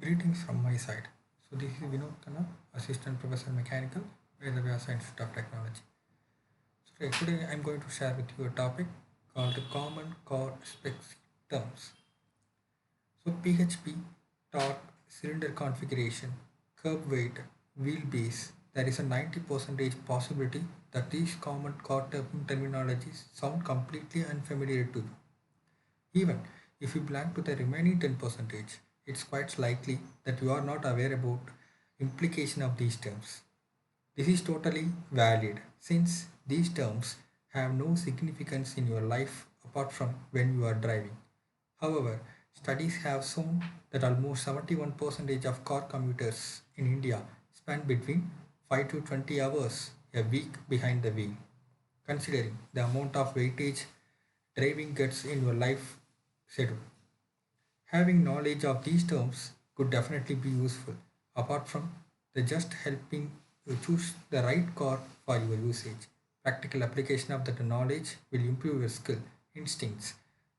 Greetings from my side. So this is Vinod Khanna, Assistant Professor Mechanical at the Vyasa Institute of Technology. So today I'm going to share with you a topic called the Common Core Specs Terms. So PHP, torque, cylinder configuration, curb weight, wheelbase. There is a 90% possibility that these common core terminologies sound completely unfamiliar to you. Even if you belong to the remaining 10%, it's quite likely that you are not aware about implication of these terms. This is totally valid since these terms have no significance in your life apart from when you are driving. However, studies have shown that almost 71% of car commuters in India spend between 5 to 20 hours a week behind the wheel. Considering the amount of weightage driving gets in your life schedule. Having knowledge of these terms could definitely be useful, apart from the just helping you choose the right car for your usage. Practical application of that knowledge will improve your skill, instincts,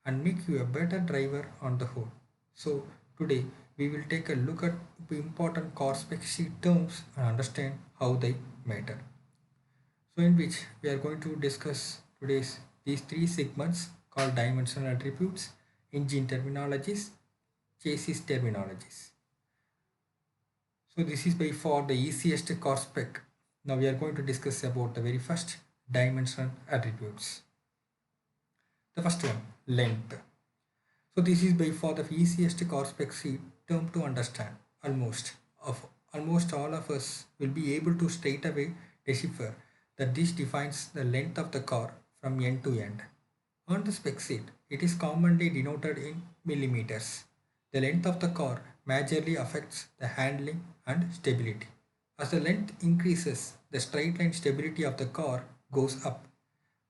and make you a better driver on the whole. So, today we will take a look at the important car specific terms and understand how they matter. So, in which we are going to discuss today's these three segments called dimensional attributes, engine terminologies, chassis terminologies. So this is by far the easiest car spec. Now we are going to discuss about the very first dimensional attributes. The first one, length. So this is by far the easiest car spec term to understand. Almost all of us will be able to straight away decipher that this defines the length of the car from end to end. On the spec sheet, it is commonly denoted in millimeters. The length of the car majorly affects the handling and stability. As the length increases, the straight line stability of the car goes up,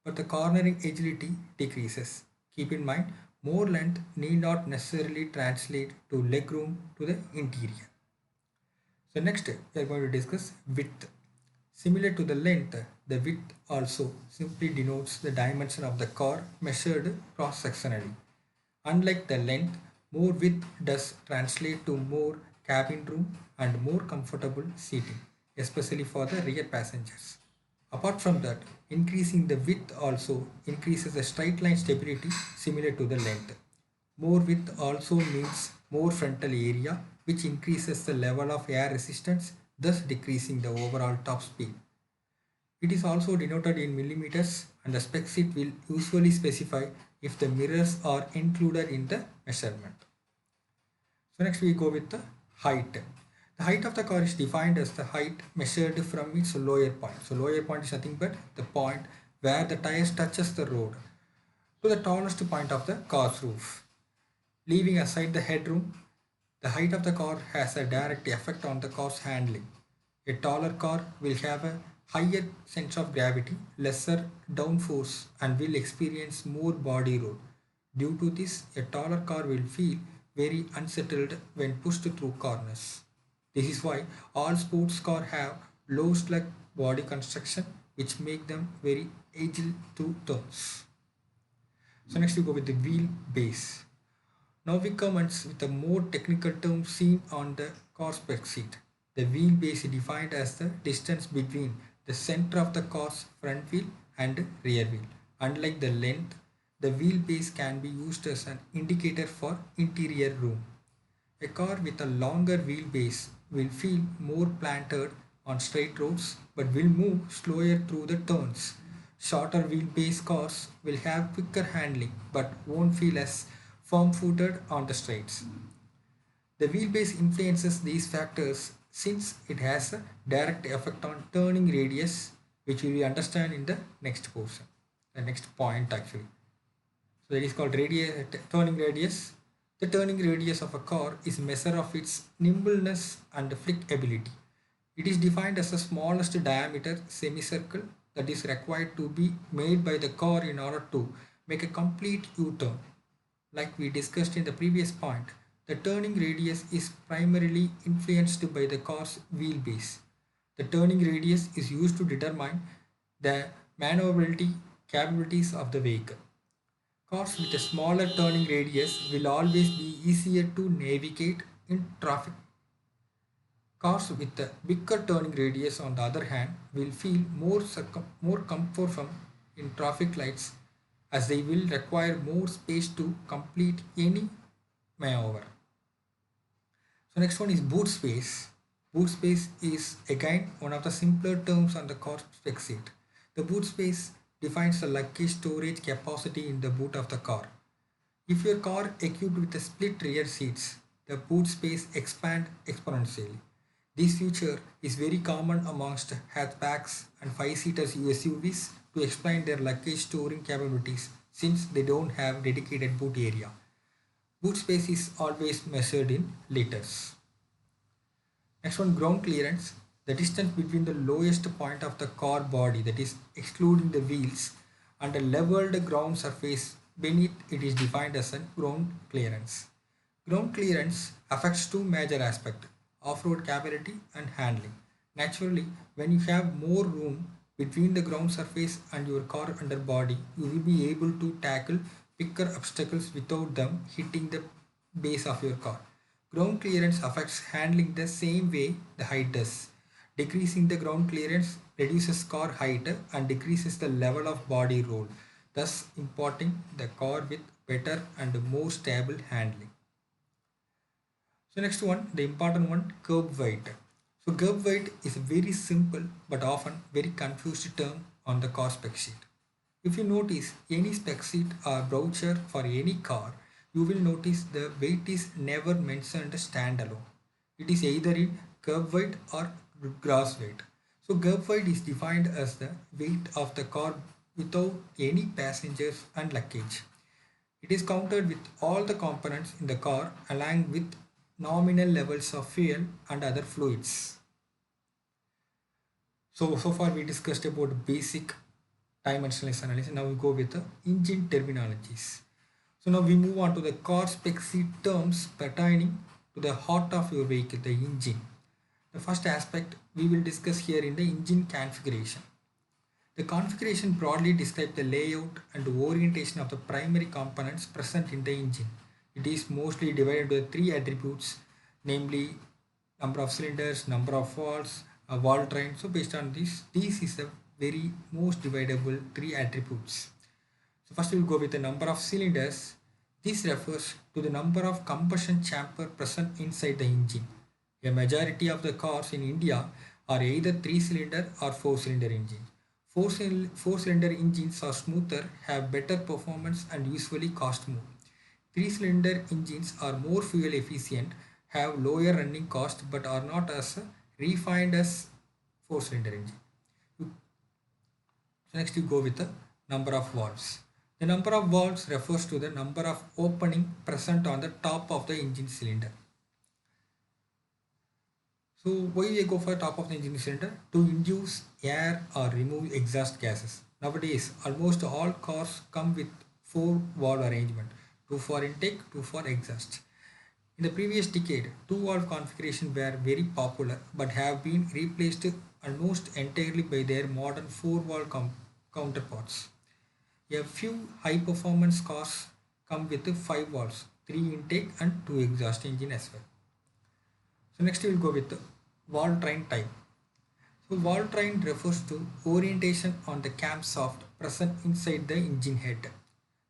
but the cornering agility decreases. Keep in mind, more length need not necessarily translate to legroom to the interior. So next we are going to discuss width. Similar to the length, the width also simply denotes the dimension of the car measured cross-sectionally. Unlike the length, more width does translate to more cabin room and more comfortable seating, especially for the rear passengers. Apart from that, increasing the width also increases the straight line stability similar to the length. More width also means more frontal area, which increases the level of air resistance, thus decreasing the overall top speed. It is also denoted in millimeters, and the spec sheet will usually specify if the mirrors are included in the measurement. So next we go with the height. The height of the car is defined as the height measured from its lower point. So lower point is nothing but the point where the tires touches the road to the tallest point of the car's roof. Leaving aside the headroom, the height of the car has a direct effect on the car's handling. A taller car will have a higher sense of gravity, lesser downforce, and will experience more body roll. Due to this, a taller car will feel very unsettled when pushed through corners. This is why all sports cars have low slug body construction, which make them very agile to turns. So next we go with the wheel base. Now we commence with a more technical term seen on the car spec sheet. The wheelbase is defined as the distance between the center of the car's front wheel and rear wheel. Unlike the length, the wheelbase can be used as an indicator for interior room. A car with a longer wheelbase will feel more planted on straight roads but will move slower through the turns. Shorter wheelbase cars will have quicker handling but won't feel as firm footed on the straights. The wheelbase influences these factors since it has a direct effect on turning radius, which we will understand in the next portion, the next point actually. So it is called turning radius. The turning radius of a car is a measure of its nimbleness and flickability. It is defined as the smallest diameter semicircle that is required to be made by the car in order to make a complete U-turn. Like we discussed in the previous point, the turning radius is primarily influenced by the car's wheelbase. The turning radius is used to determine the maneuverability capabilities of the vehicle. Cars with a smaller turning radius will always be easier to navigate in traffic Cars with a bigger turning radius, on the other hand, will feel more comfort from in traffic lights as they will require more space to complete any maneuver. So next one is boot space. Boot space is again one of the simpler terms on the car spec sheet. The boot space defines the luggage storage capacity in the boot of the car. If your car equipped with a split rear seats, the boot space expand exponentially. This feature is very common amongst hatchbacks and five-seater SUVs to explain their luggage storing capabilities since they don't have dedicated boot area. Boot space is always measured in liters. Next one, ground clearance. The distance between the lowest point of the car body, that is excluding the wheels, and a leveled ground surface beneath it is defined as a ground clearance. Ground clearance affects two major aspects: off-road capability and handling. Naturally, when you have more room between the ground surface and your car underbody, you will be able to tackle bigger obstacles without them hitting the base of your car. Ground clearance affects handling the same way the height does. Decreasing the ground clearance reduces car height and decreases the level of body roll, thus importing the car with better and more stable handling. So next one, the important one, curb weight. So curb weight is a very simple but often very confused term on the car spec sheet. If you notice any spec sheet or brochure for any car, you will notice the weight is never mentioned standalone. It is either in curb weight or gross weight. So curb weight is defined as the weight of the car without any passengers and luggage. It is counted with all the components in the car along with nominal levels of fuel and other fluids. So far we discussed about basic dimensionless analysis. Now we go with the engine terminologies. So now we move on to the car spec sheet terms pertaining to the heart of your vehicle, the engine. The first aspect we will discuss here in the engine configuration. The configuration broadly describes the layout and orientation of the primary components present in the engine. It is mostly divided into three attributes, namely number of cylinders, number of valves, valve train. So based on this is the very most dividable three attributes. So first we will go with the number of cylinders. This refers to the number of combustion chamber present inside the engine. A majority of the cars in India are either 3-cylinder or 4-cylinder engines. Four-cylinder engines are smoother, have better performance and usually cost more. 3-cylinder engines are more fuel efficient, have lower running cost but are not as refined as 4-cylinder engine. So next you go with the number of valves. The number of valves refers to the number of opening present on the top of the engine cylinder. So why we go for top of the engine cylinder? To induce air or remove exhaust gases. Nowadays, almost all cars come with 4 valve arrangement, 2 for intake, 2 for exhaust. In the previous decade, 2 valve configuration were very popular but have been replaced almost entirely by their modern 4 valve counterparts. A few high performance cars come with 5 valves, 3 intake and 2 exhaust engine as well. So next we will go with the valve train type. So valve train refers to orientation on the camshaft present inside the engine head.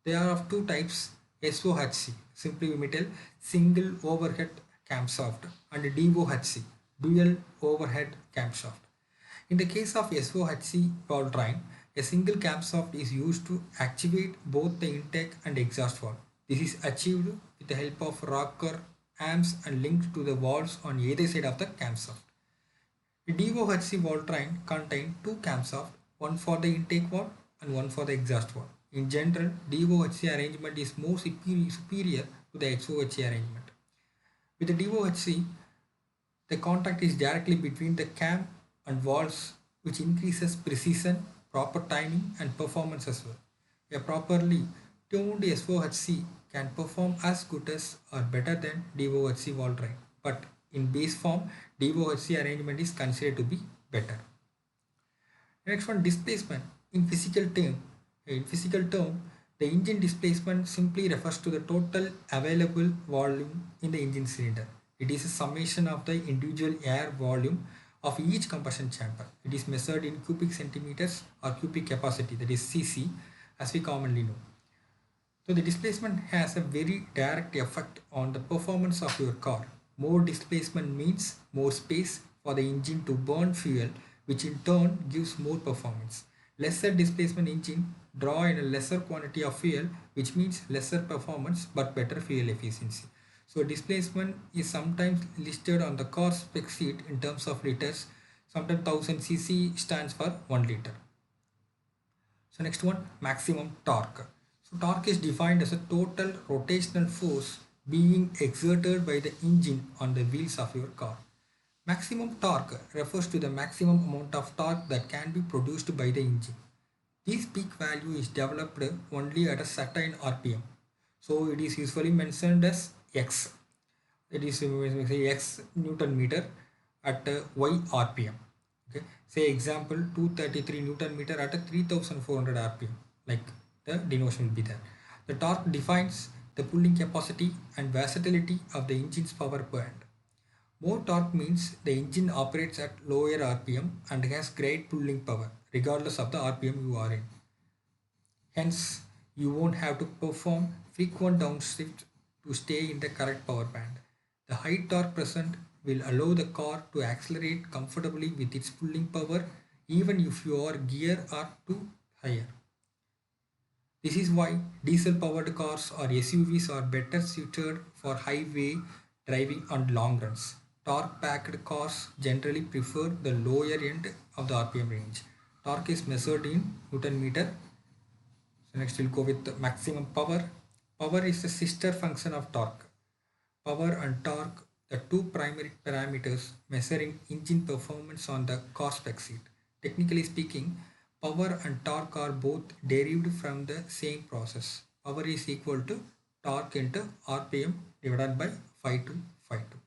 They are of two types: SOHC, simply we may tell single overhead camshaft, and DOHC, dual overhead camshaft. In the case of SOHC valve train, a single camshaft is used to actuate both the intake and exhaust valve. This is achieved with the help of rocker arms and linked to the valves on either side of the camshaft. A DOHC valve train contains two camshafts, one for the intake valve and one for the exhaust valve. In general, DOHC arrangement is more superior to the SOHC arrangement. With the DOHC, the contact is directly between the cam and valves, which increases precision, proper timing and performance as well. A properly tuned SOHC can perform as good as or better than DOHC valve train, but in base form, DOHC arrangement is considered to be better. Next one, displacement. In physical term, the engine displacement simply refers to the total available volume in the engine cylinder. It is a summation of the individual air volume of each combustion chamber. It is measured in cubic centimeters or cubic capacity, that is cc, as we commonly know. So the displacement has a very direct effect on the performance of your car. More displacement means more space for the engine to burn fuel, which in turn gives more performance. Lesser displacement engine draw in a lesser quantity of fuel, which means lesser performance but better fuel efficiency. So displacement is sometimes listed on the car spec sheet in terms of liters. Sometimes 1000 cc stands for 1 liter. So next one, maximum torque. So torque is defined as a total rotational force being exerted by the engine on the wheels of your car. Maximum torque refers to the maximum amount of torque that can be produced by the engine. This peak value is developed only at a certain RPM. So it is usually mentioned as X. It is say X Newton meter at Y RPM. Okay. Say example 233 Newton meter at a 3400 RPM. Like the denotation will be there. The torque defines the pulling capacity and versatility of the engine's power plant. More torque means the engine operates at lower RPM and has great pulling power regardless of the RPM you are in. Hence, you won't have to perform frequent downshifts to stay in the correct power band. The high torque present will allow the car to accelerate comfortably with its pulling power even if your gear are too higher. This is why diesel powered cars or SUVs are better suited for highway driving on long runs. Torque packed cars generally prefer the lower end of the RPM range. Torque is measured in Newton meter. So next we'll go with the maximum power. Power is the sister function of torque. Power and torque, the two primary parameters measuring engine performance on the car spec sheet. Technically speaking, power and torque are both derived from the same process. Power is equal to torque into RPM divided by 5252.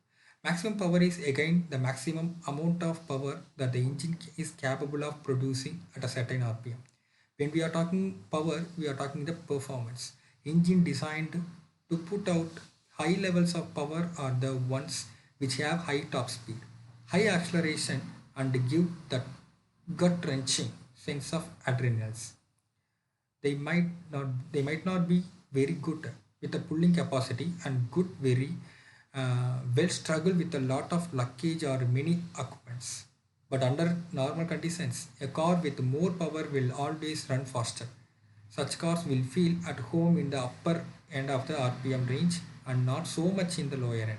Maximum power is again the maximum amount of power that the engine is capable of producing at a certain RPM. When we are talking power, we are talking the performance. Engine designed to put out high levels of power are the ones which have high top speed, high acceleration, and give that gut wrenching sense of adrenals. They might not be very good with the pulling capacity and good very well struggle with a lot of luggage or many occupants. But under normal conditions, a car with more power will always run faster. Such cars will feel at home in the upper end of the RPM range and not so much in the lower end.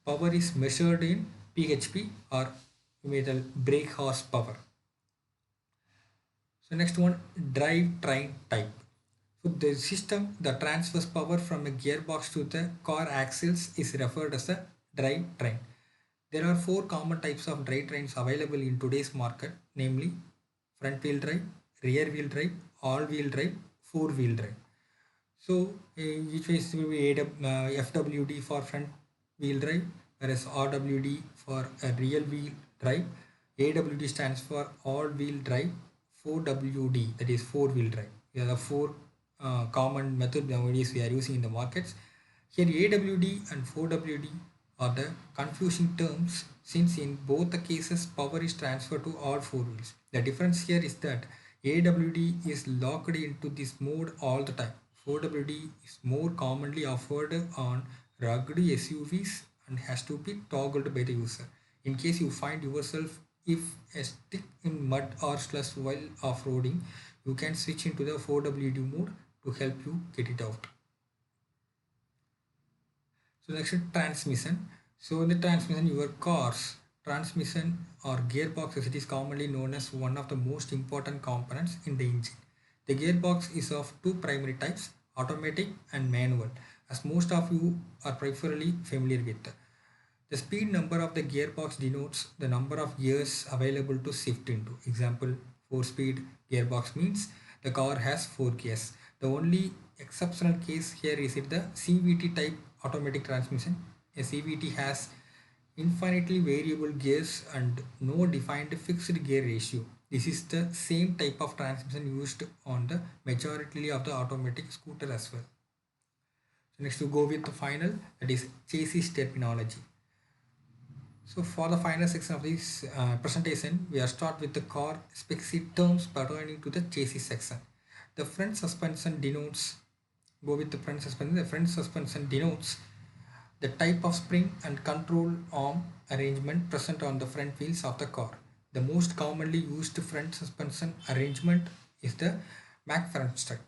Power is measured in PHP or brake horsepower. So next one, drivetrain type. So the system that transfers power from a gearbox to the car axles is referred as a drivetrain. There are four common types of drivetrains available in today's market, namely front wheel drive, rear wheel drive, all wheel drive, four wheel drive. So each way will be FWD for front wheel drive, whereas RWD for a rear wheel drive. AWD stands for all wheel drive. 4WD, that is four wheel drive. These are the four common method nowadays we are using in the markets. Here AWD and 4WD are the confusing terms since in both the cases power is transferred to all four wheels. The difference here is that AWD is locked into this mode all the time. 4WD is more commonly offered on rugged SUVs and has to be toggled by the user. In case you find yourself if a stick in mud or slush while off-roading, you can switch into the 4WD mode to help you get it out. So next is transmission. So in the transmission, your car's transmission or gearbox as it is commonly known as one of the most important components in the engine. The gearbox is of two primary types, automatic and manual, as most of you are preferably familiar with. The speed number of the gearbox denotes the number of gears available to shift into. Example, 4-speed gearbox means the car has 4 gears. The only exceptional case here is it the CVT type automatic transmission. A CVT has infinitely variable gears and no defined fixed gear ratio. This is the same type of transmission used on the majority of the automatic scooter as well. So next to go with the final, that is chassis terminology. So for the final section of this presentation, we are start with the car specific terms pertaining to the chassis section. The front suspension denotes, go with the front suspension. The front suspension denotes the type of spring and control arm arrangement present on the front wheels of the car. The most commonly used front suspension arrangement is the Mack front strut.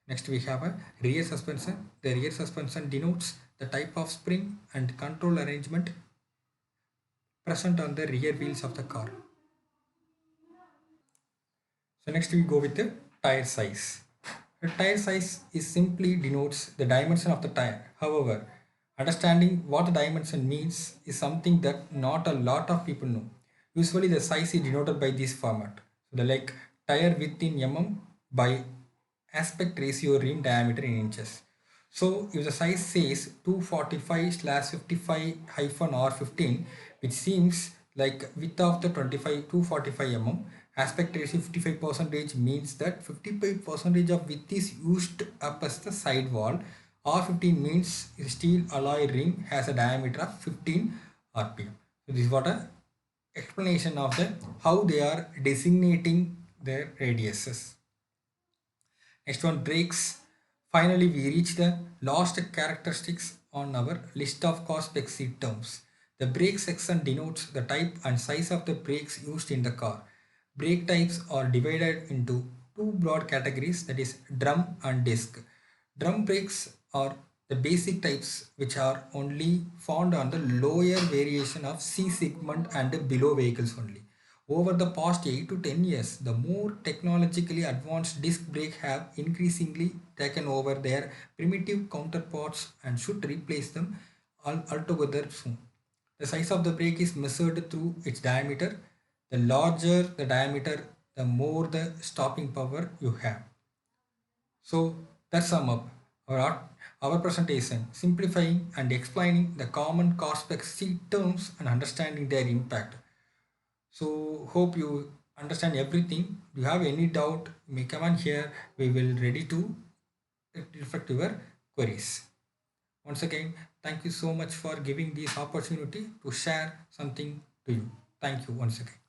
Next we have a rear suspension. The rear suspension denotes the type of spring and control arrangement present on the rear wheels of the car. So next we go with the tire size. The tire size is simply denotes the dimension of the tire. However, understanding what the dimension means is something that not a lot of people know. Usually the size is denoted by this format. So the like tire width in mm by aspect ratio rim diameter in inches. So if the size says 245/55 hyphen R15, which seems like width of the 245 mm, aspect ratio 55 percentage means that 55 percentage of width is used up as the side wall. R15 means steel alloy ring has a diameter of 15 rpm. So this is what a explanation of the how they are designating their radiuses. Next one, brakes. Finally, we reach the last characteristics on our list of cost-specific terms. The brake section denotes the type and size of the brakes used in the car. Brake types are divided into two broad categories, that is drum and disc. Drum brakes are the basic types which are only found on the lower variation of C segment and below vehicles only. Over the past 8 to 10 years, the more technologically advanced disc brakes have increasingly taken over their primitive counterparts and should replace them altogether soon. The size of the brake is measured through its diameter. The larger the diameter, the more the stopping power you have. So that sum up our presentation, simplifying and explaining the common cost-specific terms and understanding their impact. So hope you understand everything. If you have any doubt, you may come on here. We will ready to reflect your queries. Once again, thank you so much for giving this opportunity to share something to you. Thank you once again.